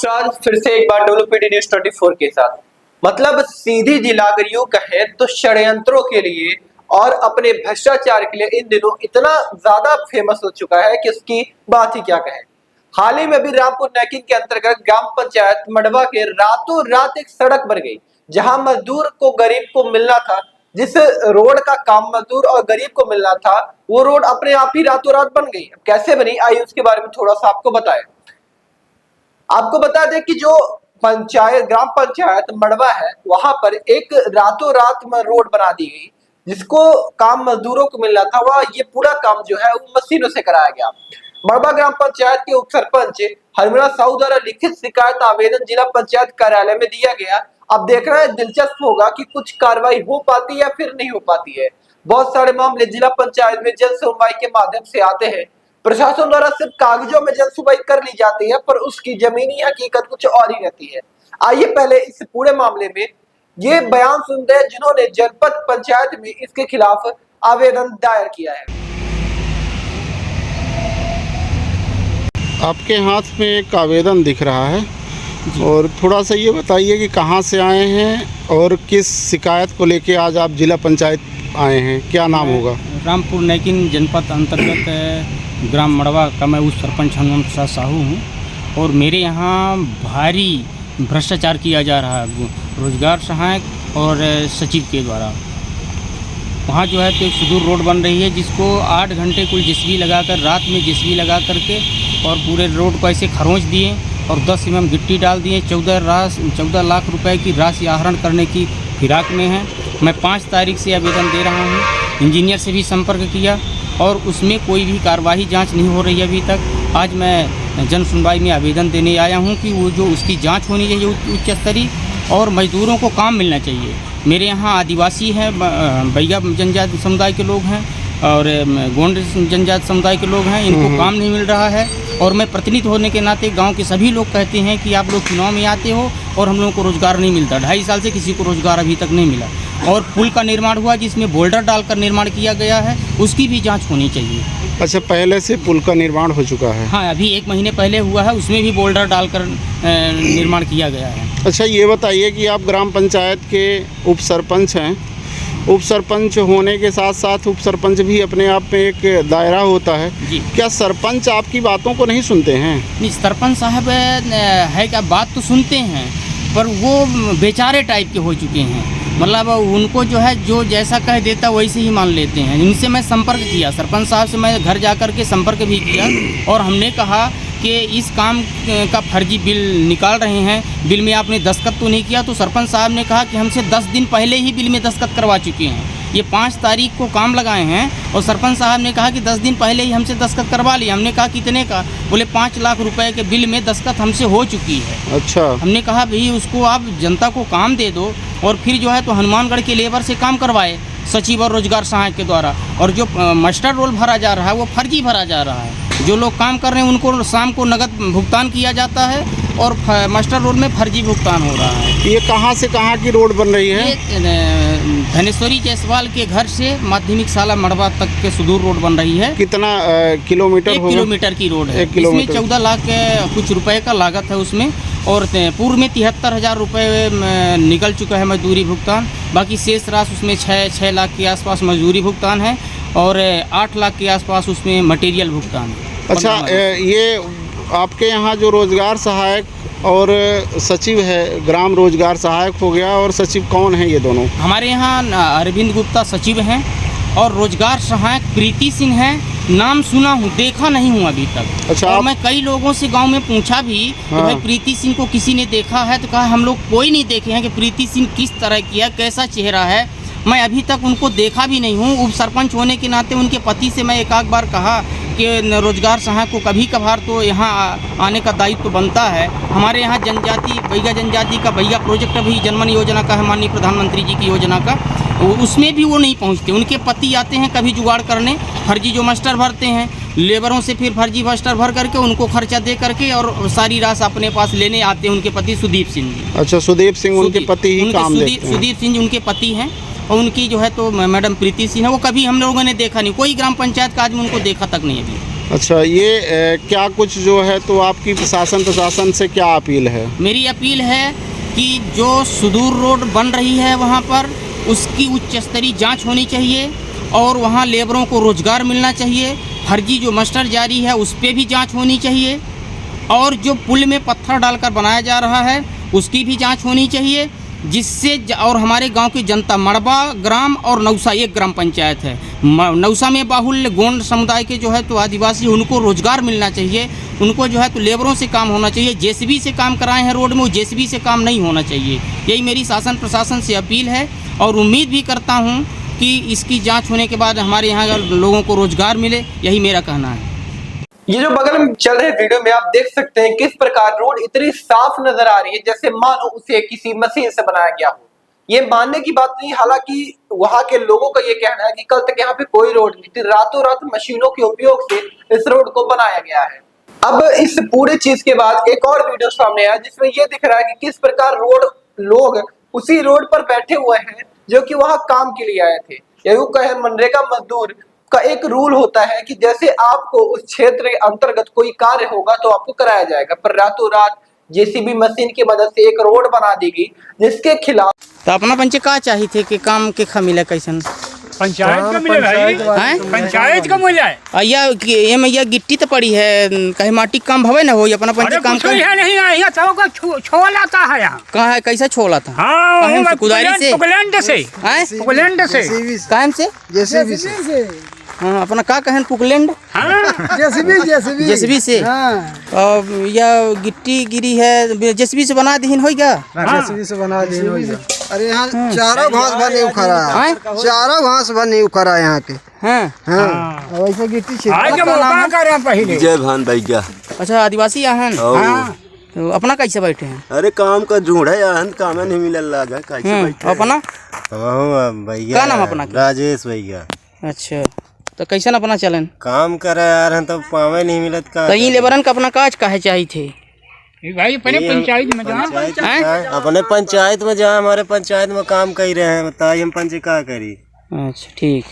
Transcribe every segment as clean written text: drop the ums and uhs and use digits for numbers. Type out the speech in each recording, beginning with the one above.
नमस्कार, फिर से एक बार WPD न्यूज 24 के साथ। मतलब सीधी दिलाकर यूं कहे तो षड्यंत्रों के लिए और अपने भ्रष्टाचार के लिए इन दिनों इतना ज्यादा फेमस हो चुका है कि उसकी बात ही क्या कहें। हाल ही में भी रामपुर नैकिन के अंतर्गत ग्राम पंचायत मड़वा के रातों रात एक सड़क बन गई, जहां मजदूर को गरीब को मिलना था। जिस रोड का काम मजदूर और गरीब को मिलना था, वो रोड अपने आप ही रातों रात बन गई। कैसे बनी, आइए उसके बारे में थोड़ा सा आपको बताएं। आपको बता दें कि जो ग्राम पंचायत मड़वा है, वहां पर एक रातों रात में रोड बना दी गई, जिसको काम मजदूरों को मिलना था। वह ये पूरा काम जो है वो मशीनों से कराया गया। मड़वा ग्राम पंचायत के उप सरपंच हरमिला साहू द्वारा लिखित शिकायत आवेदन जिला पंचायत कार्यालय में दिया गया। अब देखना है, दिलचस्प होगा कि कुछ कार्रवाई हो पाती है या फिर नहीं हो पाती है। बहुत सारे मामले जिला पंचायत में जन सुनवाई के माध्यम से आते हैं। प्रशासन द्वारा सिर्फ कागजों में जन सुनवाई कर ली जाती है, पर उसकी जमीनी हकीकत कुछ और ही रहती है। आइए पहले इस पूरे मामले में ये बयान सुनते हैं जिन्होंने जनपद पंचायत में इसके खिलाफ आवेदन दायर किया है। आपके हाथ में एक आवेदन दिख रहा है और थोड़ा सा ये बताइए कि कहाँ से आए हैं और किस शिकायत को लेके आज आप जिला पंचायत आए हैं, क्या नाम होगा? रामपुर नैकिन जनपद अंतर्गत ग्राम मड़वा का मैं उस सरपंच हनुमान प्रसाद साहू हूँ और मेरे यहाँ भारी भ्रष्टाचार किया जा रहा है रोजगार सहायक और सचिव के द्वारा। वहाँ जो है तो एक सुदूर रोड बन रही है, जिसको 8 घंटे कुल जेसीबी लगाकर, रात में जेसीबी लगा करके और पूरे रोड को ऐसे खरोंच दिए और 10 mm गिट्टी डाल दिए। 14 लाख रुपए की राशि आहरण करने की फिराक में है। मैं 5 तारीख से आवेदन दे रहा हूँ। इंजीनियर से भी संपर्क किया और उसमें कोई भी कार्रवाई जांच नहीं हो रही है अभी तक। आज मैं जन सुनवाई में आवेदन देने आया हूं कि वो जो उसकी जांच होनी चाहिए उच्च स्तरीय, और मजदूरों को काम मिलना चाहिए। मेरे यहाँ आदिवासी हैं, बैगा जनजाति समुदाय के लोग हैं और गोंड जनजाति समुदाय के लोग हैं, इनको काम नहीं मिल रहा है। और मैं प्रतिनिधि होने के नाते गांव के सभी लोग कहते हैं कि आप लोग चुनाव में आते हो और हम लोगों को रोज़गार नहीं मिलता। 2.5 साल से किसी को रोज़गार अभी तक नहीं मिला। और पुल का निर्माण हुआ जिसमें बोल्डर डालकर निर्माण किया गया है, उसकी भी जांच होनी चाहिए। अच्छा, पहले से पुल का निर्माण हो चुका है? हाँ, अभी 1 महीने पहले हुआ है, उसमें भी बोल्डर डालकर निर्माण किया गया है। अच्छा, ये बताइए कि आप ग्राम पंचायत के उप सरपंच हैं। उप सरपंच होने के साथ साथ उप सरपंच भी अपने आप में एक दायरा होता है जी। क्या सरपंच आपकी बातों को नहीं सुनते हैं? नहीं, सरपंच साहब है क्या, बात तो सुनते हैं, पर वो बेचारे टाइप के हो चुके हैं। मतलब उनको जो है जो जैसा कह देता वैसे ही मान लेते हैं। इनसे मैं संपर्क किया, सरपंच साहब से मैं घर जा कर के संपर्क भी किया और हमने कहा कि इस काम का फर्जी बिल निकाल रहे हैं, बिल में आपने दस्तखत तो नहीं किया। तो सरपंच साहब ने कहा कि हमसे 10 दिन पहले ही बिल में दस्तखत करवा चुके हैं। ये 5 तारीख को काम लगाए हैं और सरपंच साहब ने कहा कि 10 दिन पहले ही हमसे दस्तखत करवा लिया। हमने कहा कितने का? बोले 5 लाख रुपए के बिल में दस्तखत हमसे हो चुकी है। अच्छा। हमने कहा भाई उसको आप जनता को काम दे दो और फिर जो है तो हनुमानगढ़ के लेबर से काम करवाए सचिव और रोजगार सहायक के द्वारा। और जो मास्टर रोल भरा जा रहा है वो फर्जी भरा जा रहा है। जो लोग काम कर रहे हैं उनको शाम को नगद भुगतान किया जाता है और मास्टर रोल में फर्जी भुगतान हो रहा है। ये कहाँ से कहाँ की रोड बन रही है? ये धनेश्वरी जायसवाल के घर से माध्यमिक शाला मड़वा तक के सुदूर रोड बन रही है। कितना किलोमीटर? 1 किलोमीटर की रोड है। 1 किलोमीटर। इसमें 14 लाख कुछ रुपए का लागत है उसमें, और पूर्व में 73,000 रुपये निकल चुका है मजदूरी भुगतान। बाकी शेष राशि उसमें 6 लाख के आसपास मजदूरी भुगतान है और 8 लाख के आसपास उसमें मटेरियल भुगतान है। अच्छा, ये आपके यहाँ जो रोजगार सहायक और सचिव है, ग्राम रोजगार सहायक हो गया और सचिव कौन है ये दोनों? हमारे यहाँ अरविंद गुप्ता सचिव हैं और रोजगार सहायक प्रीति सिंह हैं। नाम सुना हूँ, देखा नहीं हूँ अभी तक। अच्छा। और मैं कई लोगों से गांव में पूछा भी कि भाई प्रीति सिंह को किसी ने देखा है? तो कहा हम लोग कोई नहीं देखे हैं कि प्रीति सिंह किस तरह की है, कैसा चेहरा है। मैं अभी तक उनको देखा भी नहीं हूँ। उप सरपंच होने के नाते उनके पति से मैं एक आध बार कहा कि रोजगार सहायक को कभी कभार तो यहाँ आने का दायित्व तो बनता है। हमारे यहाँ जनजाति बैगा जनजाति का बैगा प्रोजेक्ट भी जनमन योजना का है, माननीय प्रधानमंत्री जी की योजना का, उसमें भी वो नहीं पहुँचते। उनके पति आते हैं कभी जुगाड़ करने, फर्जी जो मास्टर भरते हैं लेबरों से, फिर फर्जी मास्टर भर करके उनको खर्चा दे करके और सारी राशि अपने पास लेने आते हैं उनके पति सुदीप सिंह जी। अच्छा, सुदीप सिंह उनके पति ही काम देते हैं? सुदीप सिंह जी उनके पति हैं और उनकी जो है तो मैडम प्रीति सिंह है। वो कभी हम लोगों ने देखा नहीं, कोई ग्राम पंचायत का आदमी उनको देखा तक नहीं अभी। अच्छा, ये क्या कुछ जो है तो आपकी प्रशासन से क्या अपील है? मेरी अपील है कि जो सुदूर रोड बन रही है वहाँ पर उसकी उच्च स्तरीय जांच होनी चाहिए और वहाँ लेबरों को रोज़गार मिलना चाहिए। फर्जी जो मास्टर जारी है उस पर भी जांच होनी चाहिए और जो पुल में पत्थर डालकर बनाया जा रहा है उसकी भी जांच होनी चाहिए, जिससे और हमारे गांव की जनता, मड़वा ग्राम और नौसा एक ग्राम पंचायत है, नौसा में बाहुल्य गोंड समुदाय के जो है तो आदिवासी, उनको रोज़गार मिलना चाहिए, उनको जो है तो लेबरों से काम होना चाहिए। जेसीबी से काम कराए हैं रोड में, वो जेसीबी से काम नहीं होना चाहिए। यही मेरी शासन प्रशासन से अपील है और उम्मीद भी करता हूँ कि इसकी जाँच होने के बाद हमारे यहाँ लोगों को रोज़गार मिले, यही मेरा कहना है। ये जो बगल में चल रहे वीडियो में आप देख सकते हैं किस प्रकार रोड इतनी साफ नजर आ रही है जैसे मानो उसे किसी मशीन से बनाया गया हो। ये मानने की बात नहीं, हालांकि वहां के लोगों का ये कहना है कि कल तक यहाँ पे कोई रोड नहीं थी, रातों रात मशीनों के उपयोग से इस रोड को बनाया गया है। अब इस पूरे चीज के बाद एक और वीडियो सामने आया जिसमें ये दिख रहा है कि किस प्रकार लोग उसी रोड पर बैठे हुए हैं जो कि वहां काम के लिए आए थे। यूं कहे मनरेगा मजदूर का एक रूल होता है कि जैसे आपको उस क्षेत्र के अंतर्गत कोई कार्य होगा तो आपको कराया जाएगा, पर रातों रात जेसीबी मशीन की मदद से एक रोड बना दी गई जिसके खिलाफ तो अपना पंचे का चाहिए थे कि काम के खा मिले कैसन पंचायत का मिले भाई, पंचायत का मिले ये मैया गिट्टी तो पड़ी है, कहीं माटी कम भवे ना हो, अपना पंचे काम कर नहीं यहाँ सब का छोल आता है यहाँ। कहाँ है, कैसा छोला था? हाँ, से कुदारी से, पुकलैंड से, पुकलैंड से, काम से, जेसीबी से। हाँ, अपना का कहन पुकलैंड, जेसीबी से। और या गिट्टी गिरी है जेसीबी से बना दीन हो क्या? जेसीबी से बना दी हो गया। अरे यहाँ चारों घास भर नहीं उखड़ा है, चारों घास भर नहीं उखड़ा है यहाँ के। हाँ, वैसे गिट्टी पहले। जय भान भैया। अच्छा, आदिवासी आहन। तो अपना कैसे बैठे हैं? अरे काम का ढूंढ है यार, काम नहीं मिलल लगा, कैसे बैठे अपना भैया? क्या नाम अपना? राजेश भैया। अच्छा, तो कैसे अपना चलन काम करे यार हैं तो पावे नहीं मिलत का। तो इन लेबरन का अपना काज काहे चाहिए थे भाई? अपने पंचायत में अपने पंचायत में जहाँ हमारे पंचायत में काम कर रहे हैं, बताइए हम पंच का करी। अच्छा, ठीक।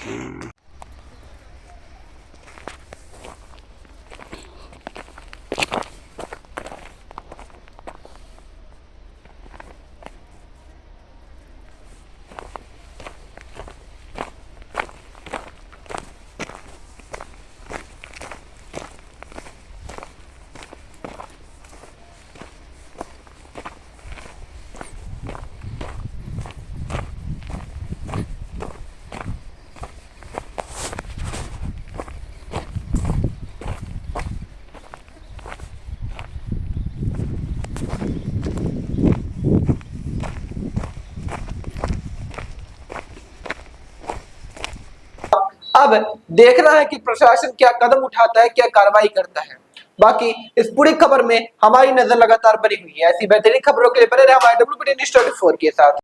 अब देखना है कि प्रशासन क्या कदम उठाता है, क्या कार्रवाई करता है। बाकी इस पूरी खबर में हमारी नजर लगातार बनी हुई है। ऐसी बेहतरीन खबरों के लिए बने रहे हमारे WPD News 24 के साथ।